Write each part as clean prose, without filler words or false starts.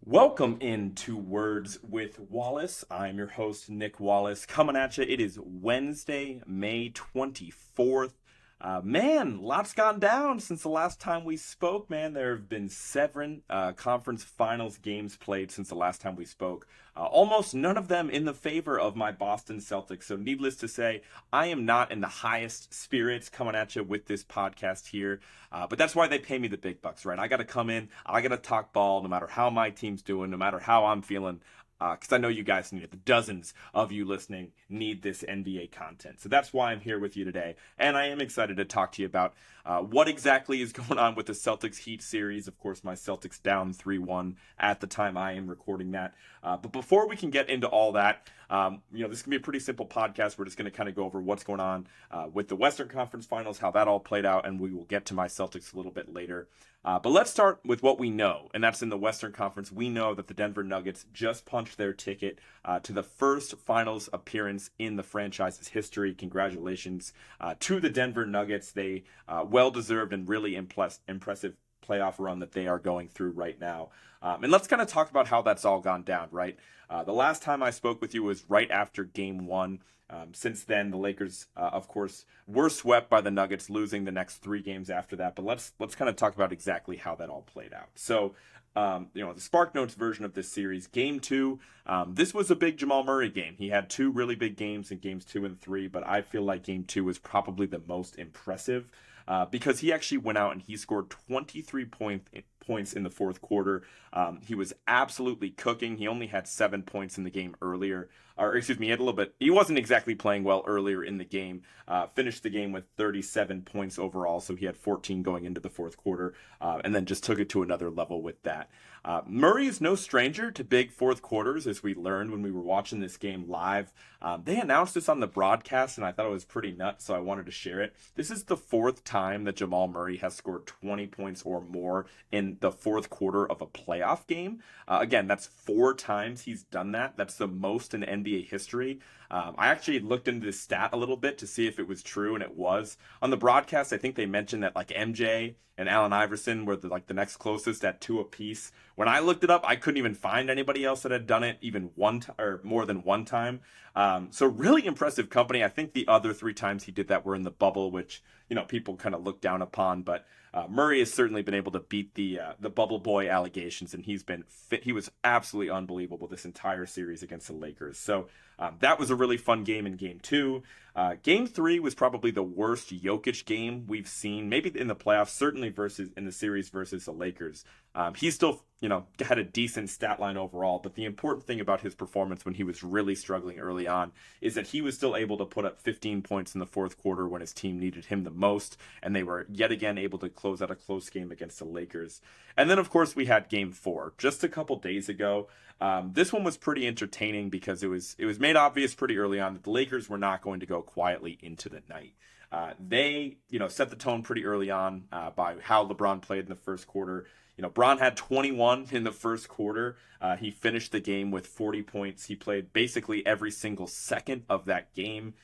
Welcome into Words with Wallace. I'm your host, Nick Wallace, coming at you. It is Wednesday, May 24th. Man, lots gone down since the last time we spoke, man. There have been seven conference finals games played since the last time we spoke. Almost none of them in the favor of my Boston Celtics. So, needless to say, I am not in the highest spirits coming at you with this podcast here. But that's why they pay me the big bucks, right? I got to come in, I got to talk ball no matter how my team's doing, no matter how I'm feeling. Because I know you guys need it. The dozens of you listening need this NBA content. So that's why I'm here with you today. And I am excited to talk to you about what exactly is going on with the Celtics Heat series. Of course, my Celtics down 3-1 at the time I am recording that. But before we can get into all that, this can be a pretty simple podcast. We're just going to kind of go over what's going on with the Western Conference Finals, how that all played out, and we will get to my Celtics a little bit later. But let's start with what we know, and that's in the Western Conference. We know that the Denver Nuggets just punched their ticket to the first finals appearance in the franchise's history. Congratulations to the Denver Nuggets. They well-deserved and really impressive playoff run that they are going through right now. And let's kind of talk about how that's all gone down, right? The last time I spoke with you was right after Game 1. Since then, the Lakers, of course, were swept by the Nuggets, losing the next three games after that. But let's kind of talk about exactly how that all played out. So, the Spark Notes version of this series, Game 2, this was a big Jamal Murray game. He had two really big games in Games 2 and 3, but I feel like Game 2 was probably the most impressive because he actually went out and he scored 23 points in the fourth quarter. He was absolutely cooking. He only had 7 points in the game earlier. He wasn't exactly playing well earlier in the game. Finished the game with 37 points overall, so he had 14 going into the fourth quarter, and then just took it to another level with that. Murray is no stranger to big fourth quarters, as we learned when we were watching this game live. They announced this on the broadcast, and I thought it was pretty nuts, so I wanted to share it. This is the fourth time that Jamal Murray has scored 20 points or more in the fourth quarter of a playoff game. Again, that's 4 times he's done that. That's the most in NBA history. I actually looked into this stat a little bit to see if it was true, and it was. On the broadcast, I think they mentioned that like MJ and Allen Iverson were the next closest at 2 apiece. When I looked it up, I couldn't even find anybody else that had done it even one or more than one time. So really impressive company. I think the other 3 times he did that were in the bubble, which people kind of look down upon. But Murray has certainly been able to beat the bubble boy allegations, and he was absolutely unbelievable this entire series against the Lakers. So that was a really fun game in Game 2. Game 3 was probably the worst Jokic game we've seen, maybe in the playoffs, certainly versus in the series versus the Lakers. He still, had a decent stat line overall, but the important thing about his performance when he was really struggling early on is that he was still able to put up 15 points in the fourth quarter when his team needed him the most, and they were yet again able to close out a close game against the Lakers. And then, of course, we had Game 4 just a couple days ago. This one was pretty entertaining because it was made obvious pretty early on that the Lakers were not going to go quietly into the night. They, set the tone pretty early on by how LeBron played in the first quarter. Bron had 21 in the first quarter. He finished the game with 40 points. He played basically every single second of that game.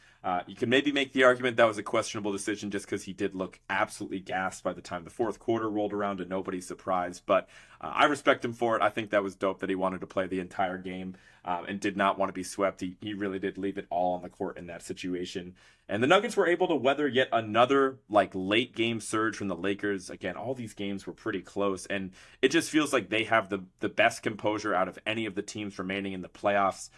You can maybe make the argument that was a questionable decision just because he did look absolutely gassed by the time the fourth quarter rolled around to nobody's surprise. But I respect him for it. I think that was dope that he wanted to play the entire game and did not want to be swept. He really did leave it all on the court in that situation. And the Nuggets were able to weather yet another late game surge from the Lakers. Again, all these games were pretty close, and it just feels like they have the best composure out of any of the teams remaining in the playoffs.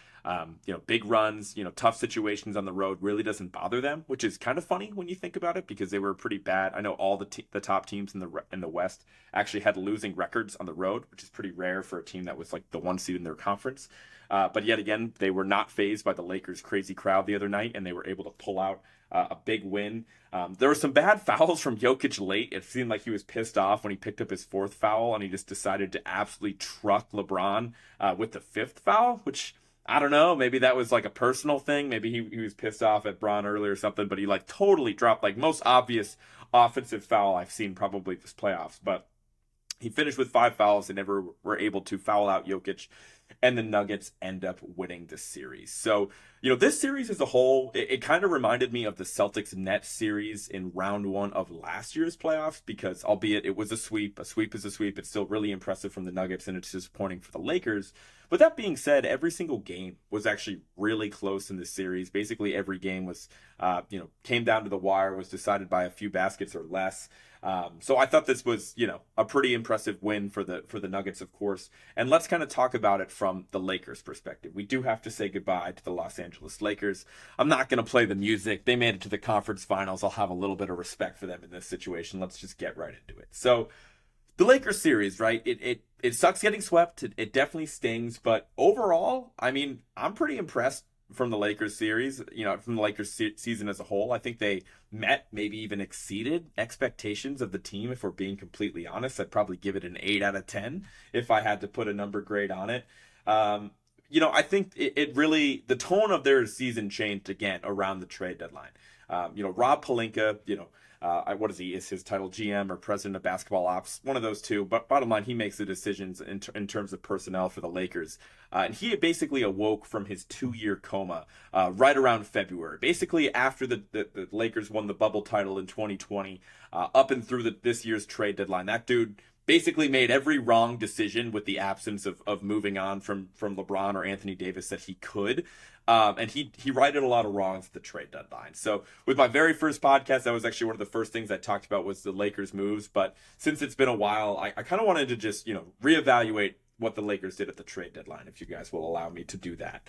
Big runs, tough situations on the road really doesn't bother them, which is kind of funny when you think about it because they were pretty bad. I know all the top teams in the West actually had losing records on the road, which is pretty rare for a team that was the 1 seed in their conference. But yet again, they were not fazed by the Lakers' crazy crowd the other night, and they were able to pull out a big win. There were some bad fouls from Jokic late. It seemed like he was pissed off when he picked up his 4th foul, and he just decided to absolutely truck LeBron with the 5th foul, which I don't know. Maybe that was a personal thing. Maybe he was pissed off at Bron earlier or something, but he totally dropped most obvious offensive foul I've seen probably this playoffs. But He finished with 5 fouls and never were able to foul out Jokic, and the Nuggets end up winning the series. So, this series as a whole, it kind of reminded me of the Celtics Nets series in round one of last year's playoffs, because albeit it was a sweep is a sweep, it's still really impressive from the Nuggets, and it's disappointing for the Lakers. But that being said, every single game was actually really close in this series. Basically, every game was, came down to the wire, was decided by a few baskets or less. So I thought this was, a pretty impressive win for the Nuggets, of course. And let's kind of talk about it from the Lakers' perspective. We do have to say goodbye to the Los Angeles Lakers. I'm not going to play the music. They made it to the conference finals. I'll have a little bit of respect for them in this situation. Let's just get right into it. So the Lakers series, right? It sucks getting swept. It definitely stings. But overall, I mean, I'm pretty impressed from the Lakers series, from the Lakers season as a whole. I think they met, maybe even exceeded expectations of the team. If we're being completely honest, I'd probably give it an 8 out of 10 if I had to put a number grade on it. I think it really, the tone of their season changed again around the trade deadline. Rob Pelinka, what is he? Is his title GM or president of basketball ops? One of those two. But bottom line, he makes the decisions in terms of personnel for the Lakers. And he basically awoke from his 2-year coma right around February. Basically, after the Lakers won the bubble title in 2020, up and through this year's trade deadline, that dude basically made every wrong decision with the absence of moving on from LeBron or Anthony Davis that he could. And he righted a lot of wrongs at the trade deadline. So with my very first podcast, that was actually one of the first things I talked about was the Lakers moves. But since it's been a while, I kind of wanted to just, reevaluate what the Lakers did at the trade deadline, if you guys will allow me to do that.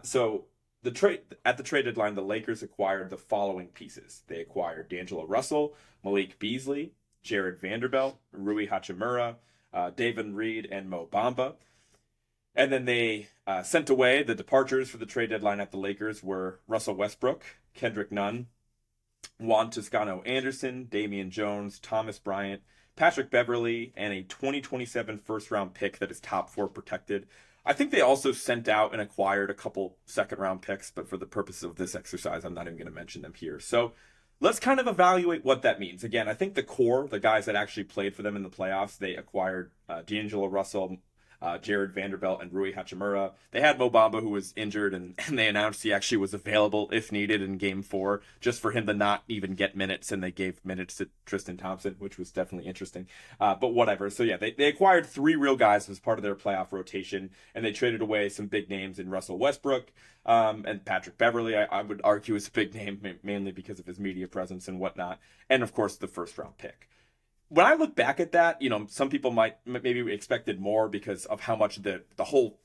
So at the trade deadline, the Lakers acquired the following pieces. They acquired D'Angelo Russell, Malik Beasley, Jared Vanderbilt, Rui Hachimura, David Reed, and Mo Bamba. And then they sent away the departures for the trade deadline at the Lakers were Russell Westbrook, Kendrick Nunn, Juan Toscano Anderson, Damian Jones, Thomas Bryant, Patrick Beverley, and a 2027 first-round pick that is top 4 protected. I think they also sent out and acquired a couple second-round picks, but for the purpose of this exercise, I'm not even going to mention them here. So let's kind of evaluate what that means. Again, I think the core, the guys that actually played for them in the playoffs, they acquired D'Angelo Russell, Jared Vanderbilt, and Rui Hachimura. They had Mo Bamba, who was injured, and they announced he actually was available if needed in Game 4, just for him to not even get minutes, and they gave minutes to Tristan Thompson, which was definitely interesting. But whatever. So yeah, they acquired 3 real guys as part of their playoff rotation, and they traded away some big names in Russell Westbrook, and Patrick Beverley, I would argue, is a big name, mainly because of his media presence and whatnot, and of course the first-round pick. When I look back at that, some people might maybe expected more because of how much the whole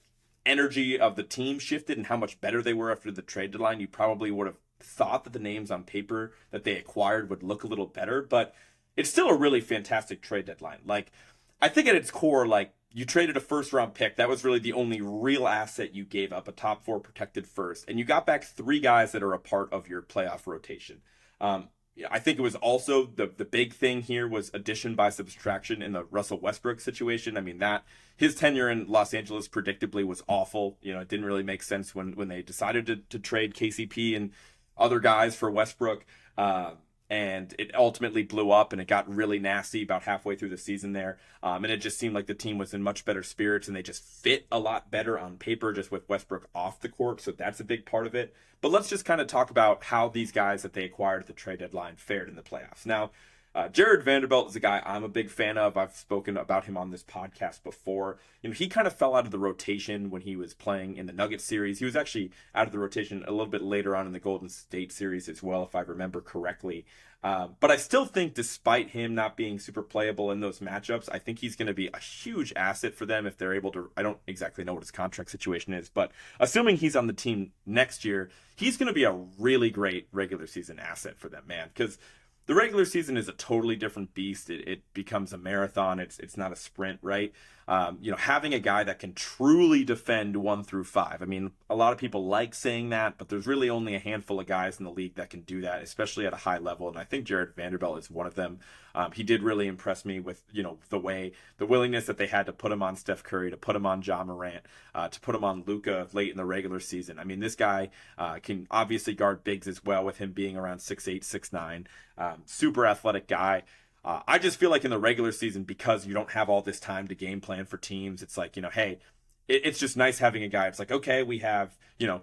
energy of the team shifted and how much better they were after the trade deadline. You probably would have thought that the names on paper that they acquired would look a little better, but it's still a really fantastic trade deadline. Like, I think at its core, like, you traded a first-round pick. That was really the only real asset you gave up, a top 4 protected first. And you got back 3 guys that are a part of your playoff rotation. I think it was also the big thing here was addition by subtraction in the Russell Westbrook situation. I mean, that his tenure in Los Angeles predictably was awful. It didn't really make sense when they decided to trade KCP and other guys for Westbrook. And it ultimately blew up, and it got really nasty about halfway through the season there. And it just seemed like the team was in much better spirits, and they just fit a lot better on paper just with Westbrook off the court. So that's a big part of it. But let's just kind of talk about how these guys that they acquired at the trade deadline fared in the playoffs. Now, Jared Vanderbilt is a guy I'm a big fan of. I've spoken about him on this podcast before. He kind of fell out of the rotation when he was playing in the Nuggets series. He was actually out of the rotation a little bit later on in the Golden State series as well, if I remember correctly. But I still think, despite him not being super playable in those matchups, I think he's going to be a huge asset for them if they're able to. I don't exactly know what his contract situation is, but assuming he's on the team next year, he's going to be a really great regular season asset for them, man, because the regular season is a totally different beast. It becomes a marathon. It's not a sprint, right? Having a guy that can truly defend 1 through 5. I mean, a lot of people like saying that, but there's really only a handful of guys in the league that can do that, especially at a high level. And I think Jared Vanderbilt is one of them. He did really impress me with, the willingness that they had to put him on Steph Curry, to put him on Ja Morant, to put him on Luka late in the regular season. I mean, this guy can obviously guard bigs as well, with him being around 6'8", 6'9", super athletic guy. I just feel like in the regular season, because you don't have all this time to game plan for teams, it's like, hey, it's just nice having a guy. It's like, okay, we have,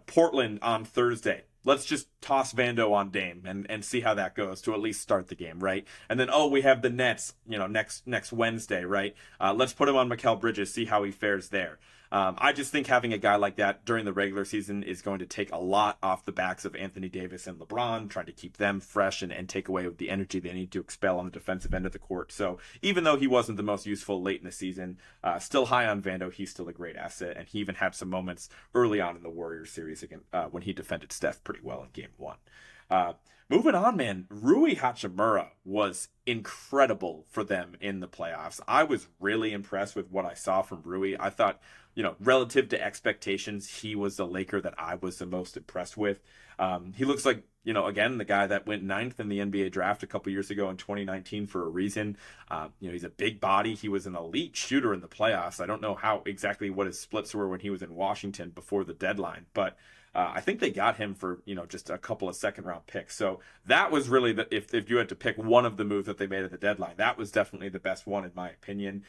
Portland on Thursday. Let's just toss Vando on Dame and see how that goes to at least start the game, right? And then, we have the Nets, next Wednesday, right? Let's put him on Mikal Bridges, see how he fares there. I just think having a guy like that during the regular season is going to take a lot off the backs of Anthony Davis and LeBron, trying to keep them fresh and take away the energy they need to expel on the defensive end of the court. So even though he wasn't the most useful late in the season, still high on Vando, he's still a great asset. And he even had some moments early on in the Warriors series again, when he defended Steph pretty well in game 1. Moving on, man, Rui Hachimura was incredible for them in the playoffs. I was really impressed with what I saw from Rui. I thought, relative to expectations, he was the Laker that I was the most impressed with. He looks like, again, the guy that went 9th in the NBA draft a couple years ago in 2019 for a reason. He's a big body. He was an elite shooter in the playoffs. I don't know what his splits were when he was in Washington before the deadline, but I think they got him for, just a couple of second-round picks. So that was really, if you had to pick one of the moves that they made at the deadline, that was definitely the best one, in my opinion.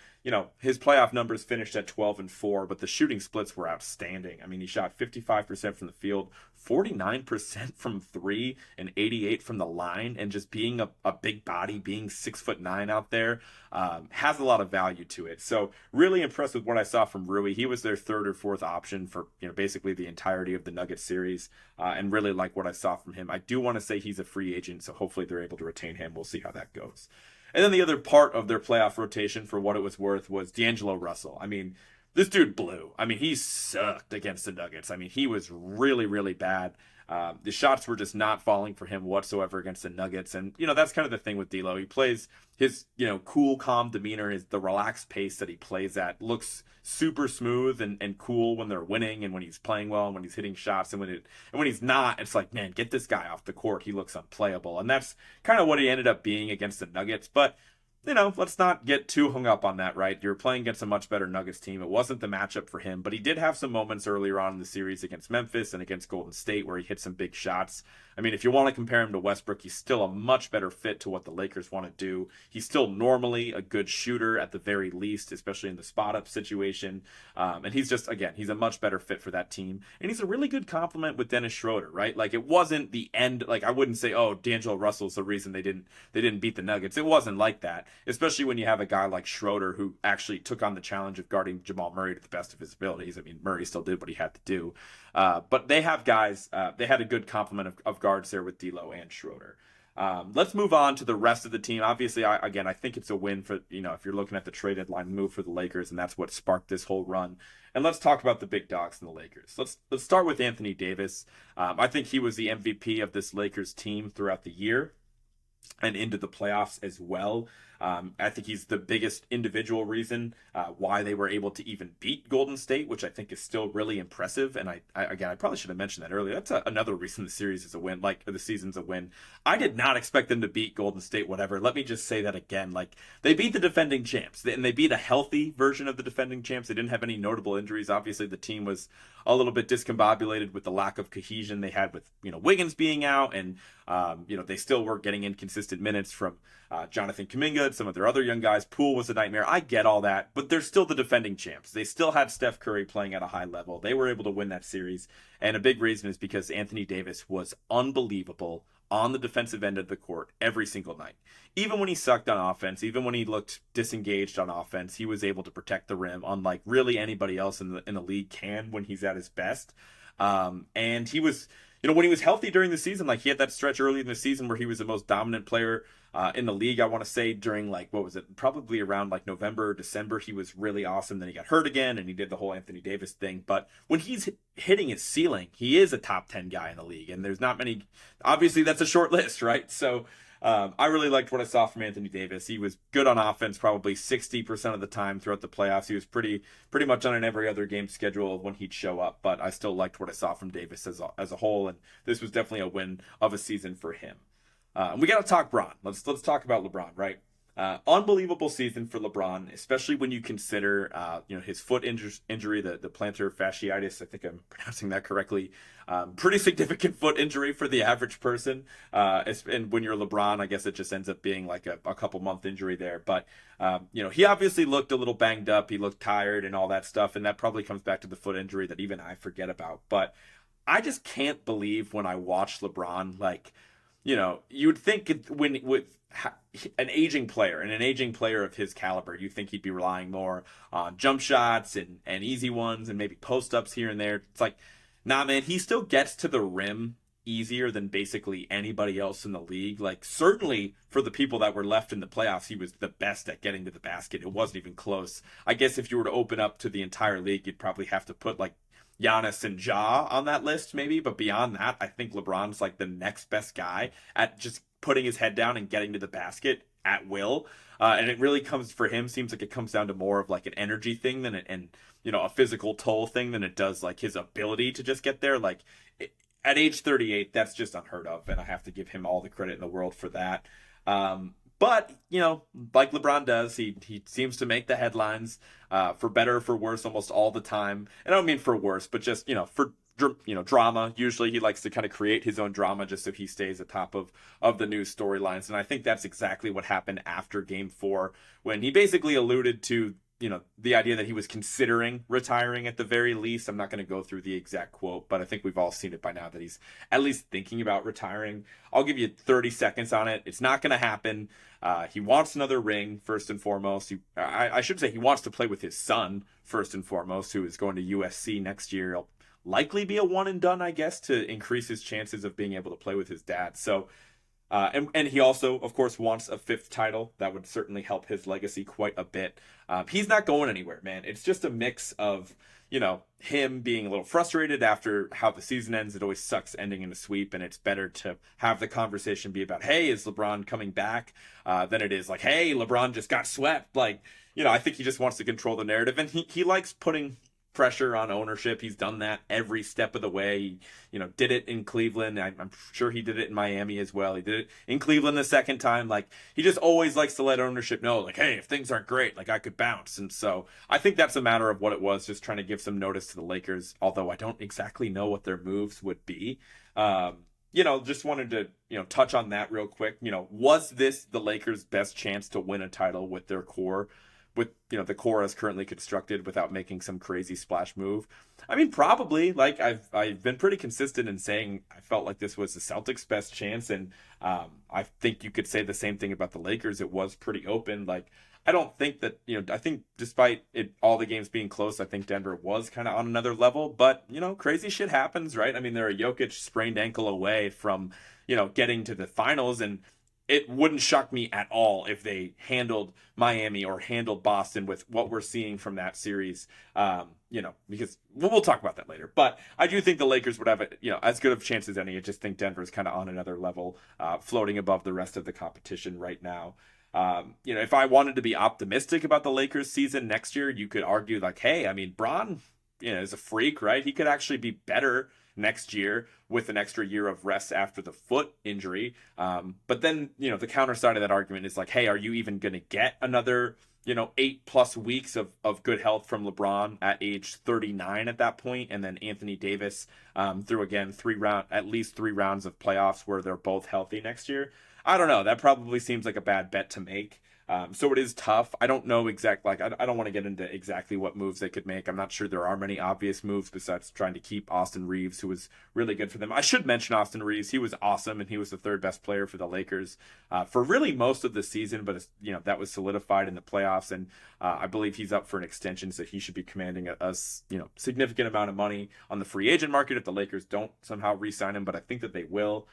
His playoff numbers finished at 12-4, but the shooting splits were outstanding. I mean, he shot 55% from the field, 49% from 3, and 88% from the line. And just being a big body, being 6'9" out there, has a lot of value to it. So really impressed with what I saw from Rui. He was their 3rd or 4th option for, basically the entirety of the Nuggets series, and really like what I saw from him. I do want to say he's a free agent, so hopefully they're able to retain him. We'll see how that goes. And then the other part of their playoff rotation, for what it was worth, was D'Angelo Russell. I mean, this dude blew. I mean, he sucked against the Nuggets. I mean, he was really, really bad. The shots were just not falling for him whatsoever against the Nuggets. And, that's kind of the thing with D'Lo. He plays his, cool, calm demeanor, the relaxed pace that he plays at looks super smooth and cool when they're winning and when he's playing well and when he's hitting shots. And when he's not, it's like, man, get this guy off the court. He looks unplayable. And that's kind of what he ended up being against the Nuggets. But let's not get too hung up on that, right? You're playing against a much better Nuggets team. It wasn't the matchup for him, but he did have some moments earlier on in the series against Memphis and against Golden State where he hit some big shots. I mean, if you want to compare him to Westbrook, he's still a much better fit to what the Lakers want to do. He's still normally a good shooter at the very least, especially in the spot-up situation. And he's just, again, he's a much better fit for that team. And he's a really good complement with Dennis Schroeder, right? Like, it wasn't the end. Like, I wouldn't say, oh, D'Angelo Russell's the reason they didn't beat the Nuggets. It wasn't like that, especially when you have a guy like Schroeder who actually took on the challenge of guarding Jamal Murray to the best of his abilities. I mean, Murray still did what he had to do. But they have guys, they had a good complement of guards there with D'Lo and Schroeder. Let's move on to the rest of the team. Obviously, I think it's a win for, if you're looking at the trade deadline move for the Lakers, and that's what sparked this whole run. And let's talk about the big dogs in the Lakers. Let's start with Anthony Davis. I think he was the MVP of this Lakers team throughout the year and into the playoffs as well. I think he's the biggest individual reason why they were able to even beat Golden State, which I think is still really impressive. And I probably should have mentioned that earlier. That's another reason the series is a win, like the season's a win. I did not expect them to beat Golden State, whatever. Let me just say that again. Like, they beat the defending champs, and they beat a healthy version of the defending champs. They didn't have any notable injuries. Obviously, the team was a little bit discombobulated with the lack of cohesion they had with, Wiggins being out, and they still were getting inconsistent minutes from Jonathan Kuminga and some of their other young guys. Poole was a nightmare. I get all that, but they're still the defending champs. They still had Steph Curry playing at a high level. They were able to win that series, and a big reason is because Anthony Davis was unbelievable on the defensive end of the court every single night. Even when he sucked on offense, even when he looked disengaged on offense, he was able to protect the rim, unlike really anybody else in the league can when he's at his best. And he was, when he was healthy during the season, like, he had that stretch early in the season where he was the most dominant player in the league. I want to say during, like, what was it? Probably around like November, December, he was really awesome. Then he got hurt again and he did the whole Anthony Davis thing. But when he's hitting his ceiling, he is a top 10 guy in the league. And there's not many, obviously that's a short list, right? So I really liked what I saw from Anthony Davis. He was good on offense probably 60% of the time throughout the playoffs. He was pretty much on an every other game schedule when he'd show up, but I still liked what I saw from Davis as a whole, and this was definitely a win of a season for him. We got to talk Bron. Let's talk about LeBron, right? Unbelievable season for LeBron, especially when you consider, his foot injury, the plantar fasciitis. I think I'm pronouncing that correctly. Pretty significant foot injury for the average person. And when you're LeBron, I guess it just ends up being like a couple month injury there. But he obviously looked a little banged up. He looked tired and all that stuff, and that probably comes back to the foot injury that even I forget about. But I just can't believe when I watch LeBron, like, you would think when with an aging player and an aging player of his caliber, you think he'd be relying more on jump shots and easy ones and maybe post ups here and there. It's like, nah, man, he still gets to the rim easier than basically anybody else in the league. Like, certainly for the people that were left in the playoffs, he was the best at getting to the basket. It wasn't even close. I guess if you were to open up to the entire league, you'd probably have to put like Giannis and Ja on that list, maybe. But beyond that, I think LeBron's like the next best guy at just putting his head down and getting to the basket at will. And it really comes for him, seems like it comes down to more of like an energy thing than a physical toll thing than it does like his ability to just get there. Like at age 38, that's just unheard of. And I have to give him all the credit in the world for that. But, like LeBron does, he seems to make the headlines for better or for worse almost all the time. And I don't mean for worse, but just, for drama. Usually he likes to kind of create his own drama just so he stays atop of the news storylines. And I think that's exactly what happened after Game 4 when he basically alluded to, the idea that he was considering retiring at the very least. I'm not going to go through the exact quote, but I think we've all seen it by now that he's at least thinking about retiring. I'll give you 30 seconds on it. It's not going to happen. He wants another ring, first and foremost. I should say he wants to play with his son, first and foremost, who is going to USC next year. He'll likely be a one and done, I guess, to increase his chances of being able to play with his dad. So, and he also, of course, wants a 5th title. That would certainly help his legacy quite a bit. He's not going anywhere, man. It's just a mix of, him being a little frustrated after how the season ends. It always sucks ending in a sweep, and it's better to have the conversation be about, hey, is LeBron coming back? Than it is like, hey, LeBron just got swept. Like, I think he just wants to control the narrative, and he likes putting pressure on ownership. He's done that every step of the way. He, did it in Cleveland. I'm sure he did it in Miami as well. He did it in Cleveland the second time. Like, he just always likes to let ownership know, like, hey, if things aren't great, like, I could bounce. And so I think that's a matter of what it was, just trying to give some notice to the Lakers, although I don't exactly know what their moves would be. Just wanted to, touch on that real quick. Was this the Lakers' best chance to win a title with their core? With the core as currently constructed without making some crazy splash move? I mean, probably. Like, I've been pretty consistent in saying I felt like this was the Celtics' best chance, and I think you could say the same thing about the Lakers. It was pretty open. Like, I don't think that I think despite all the games being close, I think Denver was kind of on another level. But crazy shit happens, right? I mean, they're a Jokic sprained ankle away from getting to the finals, and it wouldn't shock me at all if they handled Miami or handled Boston with what we're seeing from that series, because we'll talk about that later. But I do think the Lakers would have as good of a chance as any. I just think Denver's kind of on another level, floating above the rest of the competition right now. If I wanted to be optimistic about the Lakers season next year, you could argue like, hey, I mean, Bron, is a freak, right? He could actually be better next year with an extra year of rest after the foot injury. But then, the counter side of that argument is like, hey, are you even going to get another, 8+ weeks of good health from LeBron at age 39 at that point? And then Anthony Davis through, again, at least 3 rounds of playoffs where they're both healthy next year. I don't know. That probably seems like a bad bet to make. So it is tough. I don't know exactly, I don't want to get into exactly what moves they could make. I'm not sure there are many obvious moves besides trying to keep Austin Reeves, who was really good for them. I should mention Austin Reeves. He was awesome, and he was the 3rd best player for the Lakers for really most of the season, but that was solidified in the playoffs, and I believe he's up for an extension, so he should be commanding a significant amount of money on the free agent market if the Lakers don't somehow re-sign him, but I think that they will.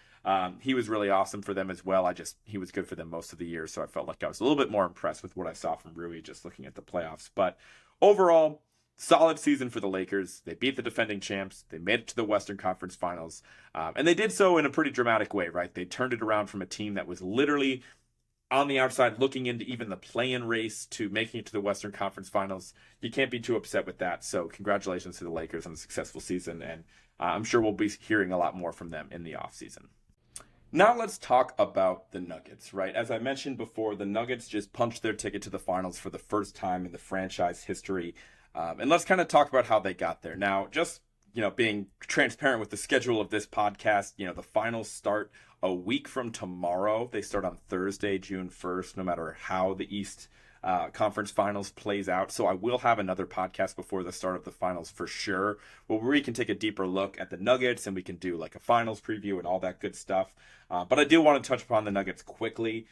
He was really awesome for them as well. He was good for them most of the year, so I felt like I was a little bit more impressed with what I saw from Rui just looking at the playoffs. But overall, solid season for the Lakers. They beat the defending champs. They made it to the Western Conference Finals, and they did so in a pretty dramatic way, right? They turned it around from a team that was literally on the outside looking into even the play-in race to making it to the Western Conference Finals. You can't be too upset with that. So congratulations to the Lakers on a successful season, and I'm sure we'll be hearing a lot more from them in the offseason. Now let's talk about the Nuggets, right? As I mentioned before, the Nuggets just punched their ticket to the finals for the first time in the franchise history. And let's kind of talk about how they got there. Now, just, being transparent with the schedule of this podcast, the finals start a week from tomorrow. They start on Thursday, June 1st, no matter how the East conference finals plays out. So I will have another podcast before the start of the finals for sure, where we can take a deeper look at the Nuggets and we can do like a finals preview and all that good stuff. But I do want to touch upon the Nuggets quickly.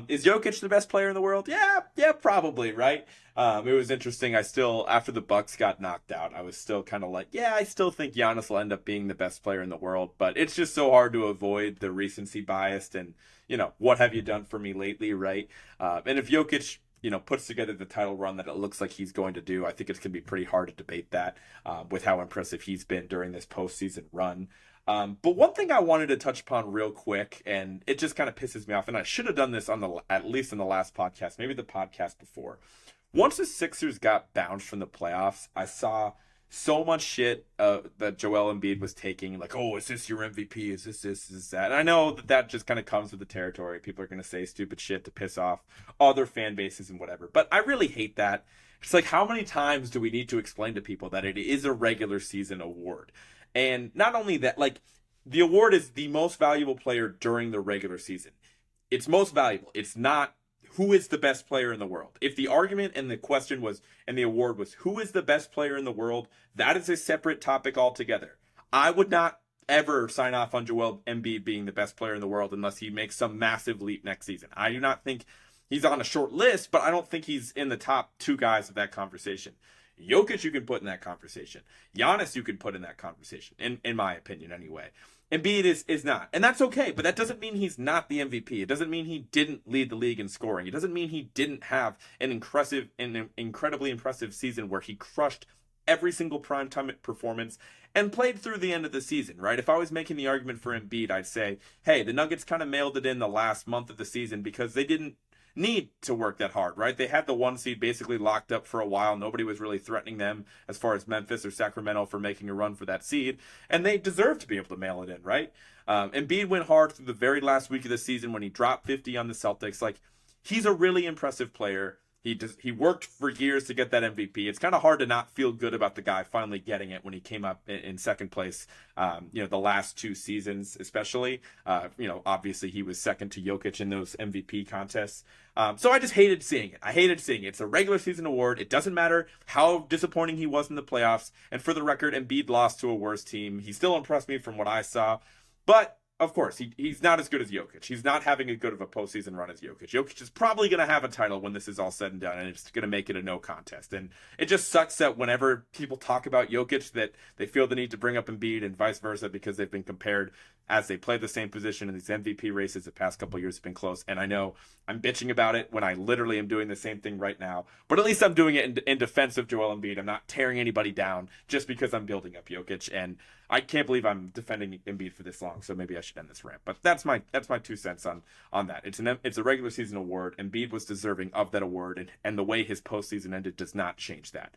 Is Jokic the best player in the world? Yeah, probably, right? It was interesting. I still, after the Bucks got knocked out, I was still kind of like, yeah, I still think Giannis will end up being the best player in the world, but it's just so hard to avoid the recency bias and, what have you done for me lately, right? And if Jokic, puts together the title run that it looks like he's going to do, I think it's going to be pretty hard to debate that with how impressive he's been during this postseason run. But one thing I wanted to touch upon real quick, and it just kind of pisses me off, and I should have done this at least in the last podcast, maybe the podcast before. Once the Sixers got bounced from the playoffs, I saw so much shit that Joel Embiid was taking, like, oh, is this your MVP? Is this, that? And I know that just kind of comes with the territory. People are going to say stupid shit to piss off other fan bases and whatever. But I really hate that. It's like, how many times do we need to explain to people that it is a regular season award? And not only that, like, the award is the most valuable player during the regular season. It's most valuable. It's not who is the best player in the world. If the argument and the question was, and the award was, who is the best player in the world, that is a separate topic altogether. I would not ever sign off on Joel Embiid being the best player in the world unless he makes some massive leap next season. I do not think he's on a short list, but I don't think he's in the top two guys of that conversation. Jokic you can put in that conversation. Giannis you can put in that conversation, in my opinion anyway. Embiid is not. And that's okay, but that doesn't mean he's not the MVP. It doesn't mean he didn't lead the league in scoring. It doesn't mean he didn't have an incredibly impressive season where he crushed every single primetime performance and played through the end of the season, right? If I was making the argument for Embiid, I'd say, hey, the Nuggets kind of mailed it in the last month of the season because they didn't need to work that hard, right? They had the one seed basically locked up for a while. Nobody was really threatening them as far as Memphis or Sacramento for making a run for that seed, and they deserve to be able to mail it in, right? Embiid went hard through the very last week of the season when he dropped 50 on the Celtics. Like, he's a really impressive player. He worked for years to get that MVP. It's kind of hard to not feel good about the guy finally getting it when he came up in second place, the last two seasons especially. Obviously he was second to Jokic in those MVP contests. So I just hated seeing it. It's a regular season award. It doesn't matter how disappointing he was in the playoffs. And for the record, Embiid lost to a worse team. He still impressed me from what I saw. But of course, he's not as good as Jokic. He's not having as good of a postseason run as Jokic. Jokic is probably going to have a title when this is all said and done, and it's going to make it a no contest. And it just sucks that whenever people talk about Jokic, that they feel the need to bring up Embiid and vice versa because they've been compared as they play the same position in these MVP races the past couple of years have been close. And I know I'm bitching about it when I literally am doing the same thing right now. But at least I'm doing it in defense of Joel Embiid. I'm not tearing anybody down just because I'm building up Jokic. And I can't believe I'm defending Embiid for this long, so maybe I should end this rant. But that's my 2 cents on that. It's a regular season award. Embiid was deserving of that award, and the way his postseason ended does not change that.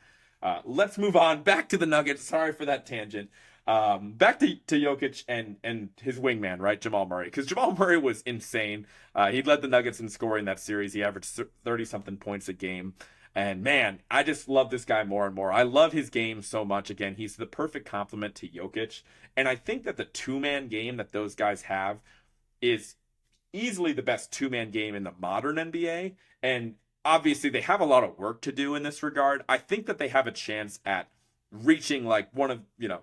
Let's move on back to the Nuggets. Sorry for that tangent. Back to Jokic and his wingman, right, Jamal Murray, because Jamal Murray was insane. He led the Nuggets in scoring that series. He averaged 30-something points a game. And man, I just love this guy more and more. I love his game so much. Again, he's the perfect complement to Jokic. And I think that the two-man game that those guys have is easily the best two-man game in the modern NBA. And obviously they have a lot of work to do in this regard. I think that they have a chance at reaching like one of,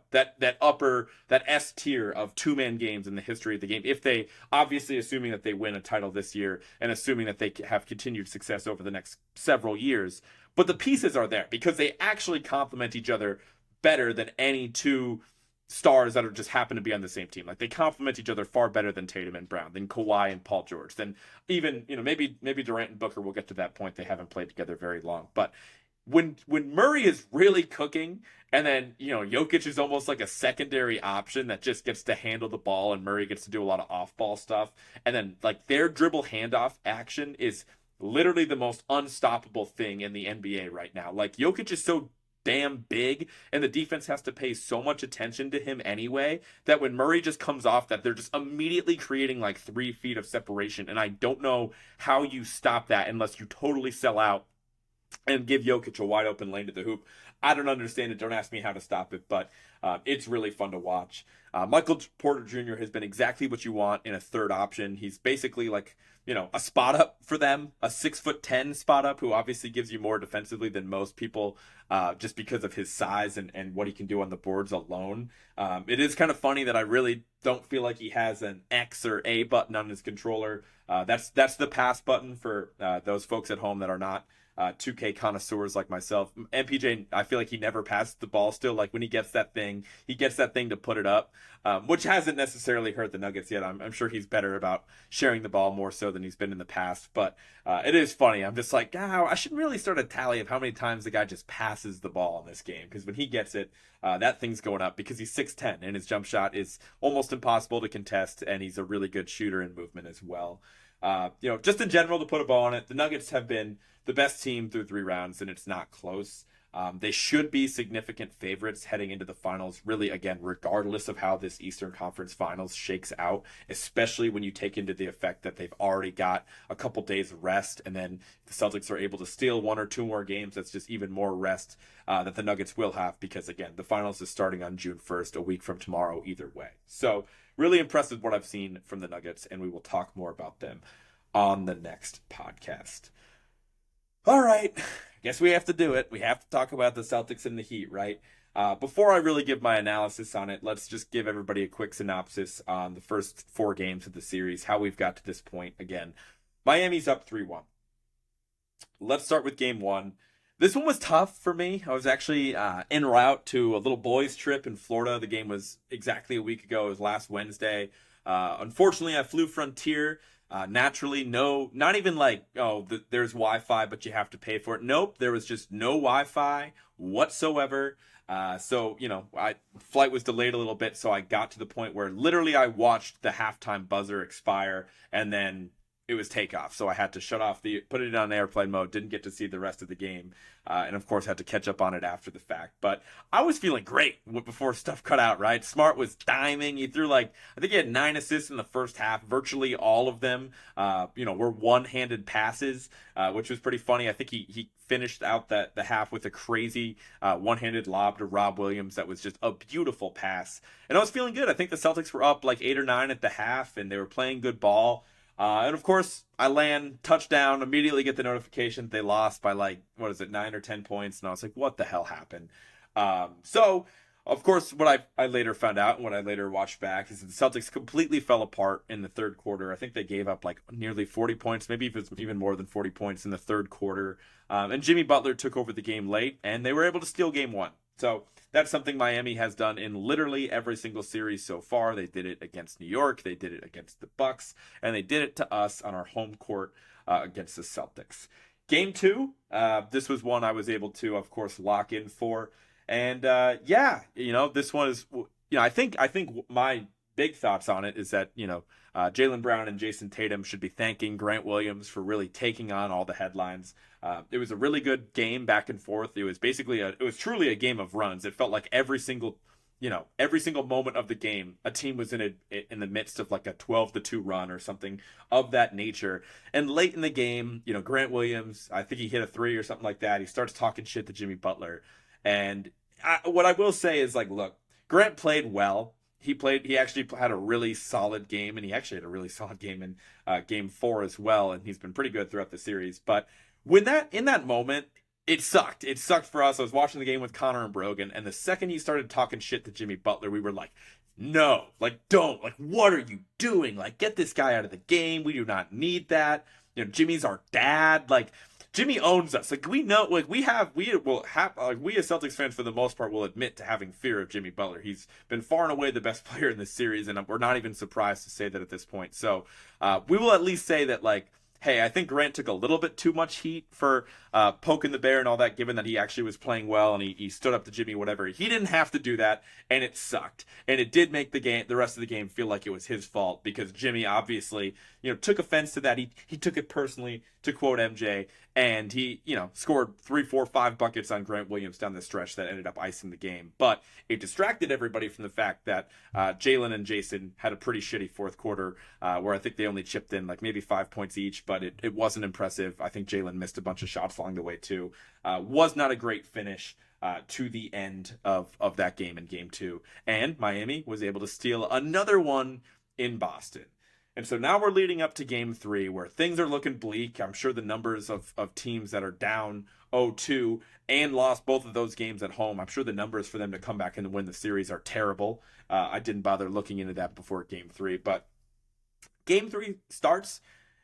that S tier of two-man games in the history of the game. If they, obviously assuming that they win a title this year and assuming that they have continued success over the next several years. But the pieces are there because they actually complement each other better than any two stars that are just happen to be on the same team. Like, they complement each other far better than Tatum and Brown, than Kawhi and Paul George, than even, maybe Durant and Booker will get to that point. They haven't played together very long. But when Murray is really cooking, and then, Jokic is almost like a secondary option that just gets to handle the ball, and Murray gets to do a lot of off-ball stuff. And then, like, their dribble handoff action is literally the most unstoppable thing in the NBA right now. Like, Jokic is so damn big, and the defense has to pay so much attention to him anyway, that when Murray just comes off that, they're just immediately creating like 3 feet of separation. And I don't know how you stop that unless you totally sell out and give Jokic a wide open lane to the hoop. I don't understand it. Don't ask me how to stop it, but it's really fun to watch. Michael Porter Jr. has been exactly what you want in a third option. He's basically like, a spot up for them, a 6'10" spot up, who obviously gives you more defensively than most people, just because of his size and what he can do on the boards alone. It is kind of funny that I really don't feel like he has an X or A button on his controller. That's the pass button for those folks at home that are not 2K connoisseurs like myself. MPJ, I feel like he never passes the ball still. Like when he gets that thing to put it up, which hasn't necessarily hurt the Nuggets yet. I'm sure he's better about sharing the ball more so than he's been in the past. But it is funny. I'm just like, I should really start a tally of how many times the guy just passes the ball in this game. Because when he gets it, that thing's going up because he's 6'10", and his jump shot is almost impossible to contest, and he's a really good shooter in movement as well. Just in general, to put a bow on it, the Nuggets have been the best team through 3 rounds, and it's not close. They should be significant favorites heading into the finals, really, again, regardless of how this Eastern Conference Finals shakes out, especially when you take into the effect that they've already got a couple days of rest, and then the Celtics are able to steal 1 or 2 more games. That's just even more rest that the Nuggets will have because, again, the finals is starting on June 1st, a week from tomorrow, either way. So really impressed with what I've seen from the Nuggets, and we will talk more about them on the next podcast. All right, I guess we have to do it. We have to talk about the Celtics and the Heat, right? Before I really give my analysis on it, let's just give everybody a quick synopsis on the first 4 games of the series, how we've got to this point. Again, Miami's up 3-1. Let's start with game 1. This one was tough for me. I was actually en route to a little boys trip in Florida. The game was exactly a week ago. It was last Wednesday. Unfortunately, I flew Frontier. Naturally, not even like, there's Wi-Fi, but you have to pay for it. Nope, there was just no Wi-Fi whatsoever. Flight was delayed a little bit, so I got to the point where literally I watched the halftime buzzer expire, and then it was takeoff. So I had to put it on airplane mode, didn't get to see the rest of the game. And of course had to catch up on it after the fact. But I was feeling great before stuff cut out, right? Smart was diming. He threw I think he had 9 assists in the first half. Virtually all of them, were one-handed passes, which was pretty funny. I think he finished out the half with a crazy one-handed lob to Rob Williams that was just a beautiful pass. And I was feeling good. I think the Celtics were up 8 or 9 at the half, and they were playing good ball. And of course, I land, touchdown, immediately get the notification they lost by 9 or 10 points. And I was like, what the hell happened? So, of course, what I later found out and what I later watched back is that the Celtics completely fell apart in the third quarter. I think they gave up nearly 40 points, maybe even more than 40 points in the third quarter. And Jimmy Butler took over the game late, and they were able to steal game 1. So that's something Miami has done in literally every single series so far. They did it against New York, they did it against the Bucks, and they did it to us on our home court against the Celtics. Game 2, this was one I was able to, of course, lock in for. And this one is, I think my big thoughts on it is that, Jaylen Brown and Jason Tatum should be thanking Grant Williams for really taking on all the headlines. It was a really good game back and forth. It was truly a game of runs. It felt like every single moment of the game, a team was in the midst of a 12-2 run or something of that nature. And late in the game, Grant Williams, I think he hit a 3 or something like that. He starts talking shit to Jimmy Butler. And what I will say is look, Grant played well. He actually had a really solid game, and he actually had a really solid game in game 4 as well, and he's been pretty good throughout the series. But in that moment, it sucked. It sucked for us. I was watching the game with Connor and Brogan, and the second he started talking shit to Jimmy Butler, we were like, no, don't. What are you doing? Get this guy out of the game. We do not need that. Jimmy's our dad. Jimmy owns us. We know, we as Celtics fans for the most part will admit to having fear of Jimmy Butler. He's been far and away the best player in this series, and we're not even surprised to say that at this point. So we will at least say that hey, I think Grant took a little bit too much heat for poking the bear and all that, given that he actually was playing well and he stood up to Jimmy, whatever. He didn't have to do that, and it sucked. And it did make the rest of the game feel like it was his fault, because Jimmy obviously, took offense to that. He took it personally, to quote MJ, and he, scored 3, 4, 5 buckets on Grant Williams down the stretch that ended up icing the game. But it distracted everybody from the fact that Jalen and Jason had a pretty shitty fourth quarter, where I think they only chipped in like maybe 5 points each, but it wasn't impressive. I think Jalen missed a bunch of shots along the way too. Was not a great finish to the end of that game in game 2. And Miami was able to steal another one in Boston. And so now we're leading up to game 3, where things are looking bleak. I'm sure the numbers of teams that are down 0-2 and lost both of those games at home, I'm sure the numbers for them to come back and win the series are terrible. I didn't bother looking into that before game 3, but game 3 starts,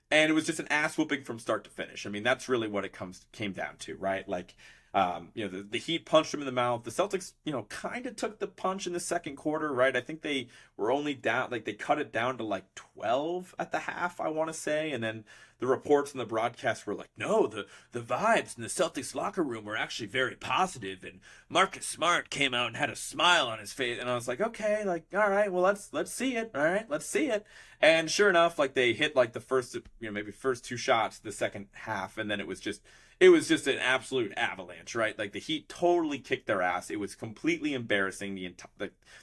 and it was just an ass whooping from start to finish. I mean, that's really what it came down to, right? Like, the Heat punched them in the mouth. The Celtics, kind of took the punch in the second quarter, right? I think they were only down, like they cut it down to like 12 at the half, I want to say. And then the reports and the broadcasts were like, no, the vibes in the Celtics locker room were actually very positive, and Marcus Smart came out and had a smile on his face. And I was like, okay, like, all right, well, let's see it. All right, let's see it. And sure enough, like they hit like the first, maybe first 2 shots the second half, and then it was just an absolute avalanche, right? Like the Heat totally kicked their ass. It was completely embarrassing.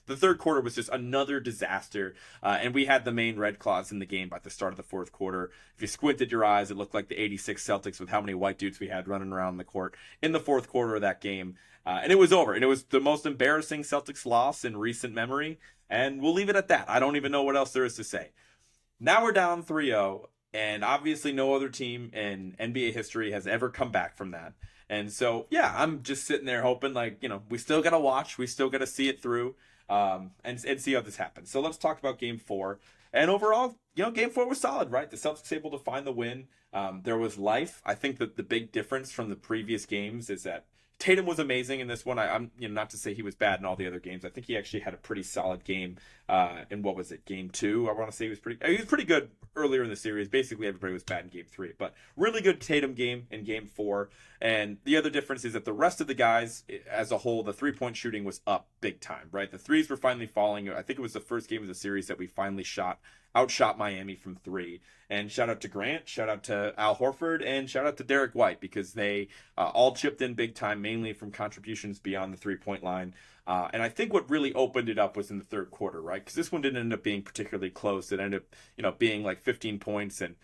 The third quarter was just another disaster, and we had the main Red Claws in the game by the start of the fourth quarter. If you squinted your eyes, it looked like the '86 Celtics with how many white dudes we had running around the court in the fourth quarter of that game. And it was over, and it was the most embarrassing Celtics loss in recent memory, and we'll leave it at that. I don't even know what else there is to say. Now we're down 3-0. And obviously no other team in NBA history has ever come back from that. And so, yeah, I'm just sitting there hoping, like, we still got to watch. We still got to see it through and see how this happens. So let's talk about game 4. And overall, game 4 was solid, right? The Celtics able to find the win. There was life. I think that the big difference from the previous games is that Tatum was amazing in this one. I'm not to say he was bad in all the other games. I think he actually had a pretty solid game in what was it, game 2? I want to say he was pretty good earlier in the series. Basically, everybody was bad in game 3, but really good Tatum game in game 4. And the other difference is that the rest of the guys as a whole, the 3-point shooting was up big time, right? The threes were finally falling. I think it was the first game of the series that we finally outshot Miami from 3. And shout out to Grant, shout out to Al Horford, and shout out to Derek White, because they all chipped in big time, mainly from contributions beyond the 3-point line. And I think what really opened it up was in the third quarter, right? Because this one didn't end up being particularly close. It ended up, being like 15 points and,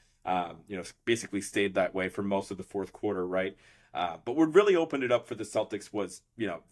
basically stayed that way for most of the fourth quarter, right? But what really opened it up for the Celtics was,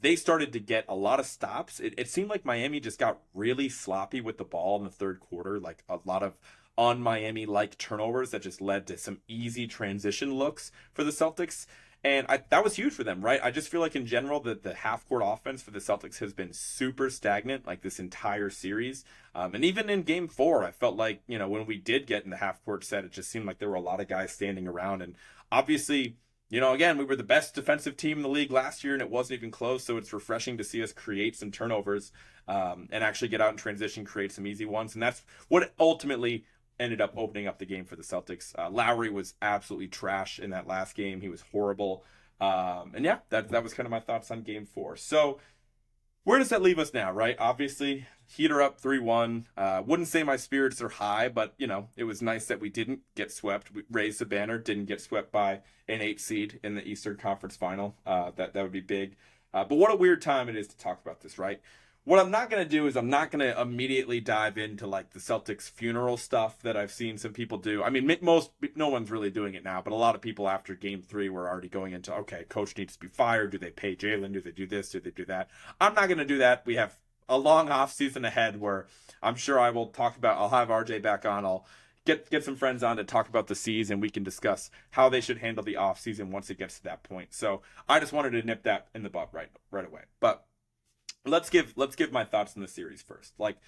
they started to get a lot of stops. It seemed like Miami just got really sloppy with the ball in the third quarter, like a lot of un-Miami-like turnovers that just led to some easy transition looks for the Celtics. And that was huge for them, right? I just feel like in general that the half-court offense for the Celtics has been super stagnant, like this entire series. And even in game 4, I felt like, when we did get in the half-court set, it just seemed like there were a lot of guys standing around. And obviously, again, we were the best defensive team in the league last year, and it wasn't even close. So it's refreshing to see us create some turnovers and actually get out in transition, create some easy ones. And that's what ultimately ended up opening up the game for the Celtics. Lowry was absolutely trash in that last game. He was horrible. And yeah, that was kind of my thoughts on game 4. So where does that leave us now, right? Obviously, Heat are up 3-1. Wouldn't say my spirits are high, but, it was nice that we didn't get swept. We raised the banner, didn't get swept by an 8 seed in the Eastern Conference Final. That would be big. But what a weird time it is to talk about this, right? What I'm not going to do is I'm not going to immediately dive into like the Celtics funeral stuff that I've seen some people do. I mean, no one's really doing it now, but a lot of people after game 3 were already going into, okay, coach needs to be fired. Do they pay Jalen? Do they do this? Do they do that? I'm not going to do that. We have a long off season ahead where I'm sure I'll have RJ back on. I'll get some friends on to talk about the C's, and we can discuss how they should handle the off season once it gets to that point. So I just wanted to nip that in the bud right away. But let's give my thoughts on the series first. Like,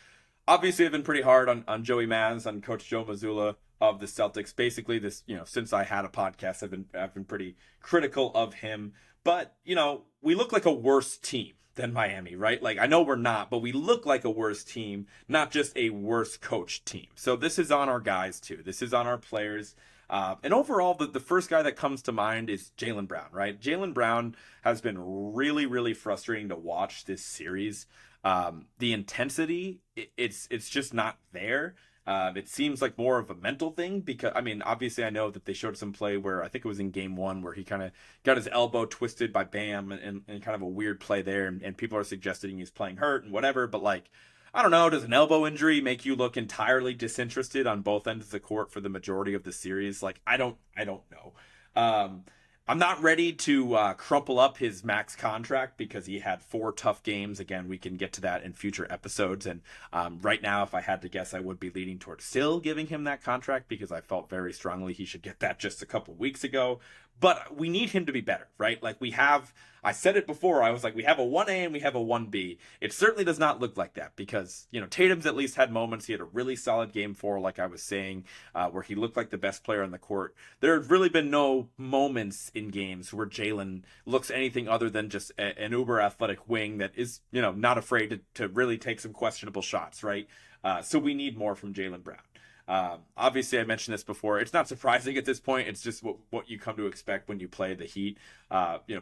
obviously I've been pretty hard on Joey Maz, on Coach Joe Mazzulla of the Celtics. Basically this, since I had a podcast, I've been pretty critical of him. But, we look like a worse team than Miami, right? Like, I know we're not, but we look like a worse team, not just a worse coach team. So this is on our guys too. This is on our players. And overall, the first guy that comes to mind is Jaylen Brown, right? Jaylen Brown has been really, really frustrating to watch this series. The intensity, it's just not there. It seems like more of a mental thing because, I mean, obviously I know that they showed some play where I think it was in game one where he kind of got his elbow twisted by Bam and kind of a weird play there. And people are suggesting he's playing hurt and whatever. But like, I don't know, does an elbow injury make you look entirely disinterested on both ends of the court for the majority of the series? Like, I don't know. I'm not ready to crumple up his max contract because he had 4 tough games. Again, we can get to that in future episodes. And right now, if I had to guess, I would be leaning towards still giving him that contract because I felt very strongly he should get that just a couple weeks ago. But we need him to be better, right? Like I said it before, I was like, we have a 1A and we have a 1B. It certainly does not look like that because, Tatum's at least had moments. He had a really solid game 4, like I was saying, where he looked like the best player on the court. There have really been no moments in games where Jaylen looks anything other than just an uber athletic wing that is, not afraid to really take some questionable shots, right? So we need more from Jaylen Brown. Obviously, I mentioned this before. It's not surprising at this point. It's just what you come to expect when you play the Heat.